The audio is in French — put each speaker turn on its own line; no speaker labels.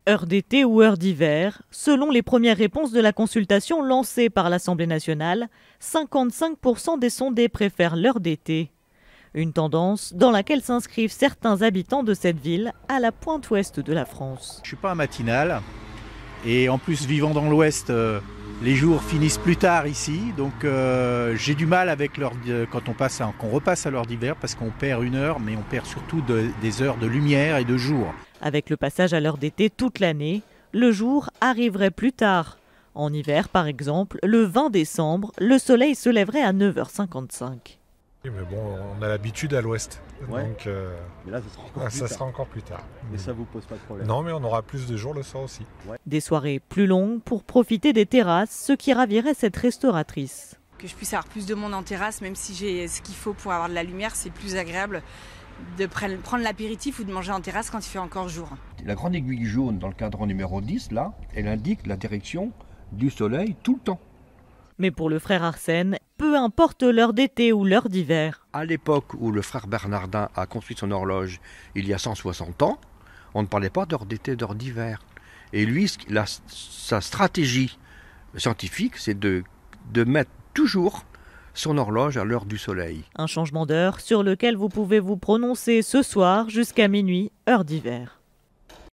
Heure d'été ou heure d'hiver, selon les premières réponses de la consultation lancée par l'Assemblée nationale, 55% des sondés préfèrent l'heure d'été. Une tendance dans laquelle s'inscrivent certains habitants de cette ville à la pointe ouest de la France.
Je ne suis pas un matinal et en plus vivant dans l'ouest, les jours finissent plus tard ici, donc j'ai du mal avec qu'on repasse à l'heure d'hiver parce qu'on perd une heure, mais on perd surtout des heures de lumière et de jour.
Avec le passage à l'heure d'été toute l'année, le jour arriverait plus tard. En hiver, par exemple, le 20 décembre, le soleil se lèverait à 9h55.
Oui, mais bon, on a l'habitude à l'ouest,
Ouais.
donc
Mais là, ça sera encore plus tard.
encore plus tard.
Mais ça vous pose pas de problème.
Non, mais on aura plus de jours le soir aussi.
Des soirées plus longues pour profiter des terrasses, ce qui ravirait cette restauratrice.
Que je puisse avoir plus de monde en terrasse, même si j'ai ce qu'il faut pour avoir de la lumière, c'est plus agréable de prendre l'apéritif ou de manger en terrasse quand il fait encore jour.
La grande aiguille jaune dans le cadran numéro 10, là, elle indique la direction du soleil tout le temps.
Mais pour le frère Arsène, peu importe l'heure d'été ou l'heure d'hiver.
À l'époque où le frère Bernardin a construit son horloge, il y a 160 ans, on ne parlait pas d'heure d'été, d'heure d'hiver. Et lui, sa stratégie scientifique, c'est de mettre toujours son horloge à l'heure du soleil.
Un changement d'heure sur lequel vous pouvez vous prononcer ce soir jusqu'à minuit, heure d'hiver.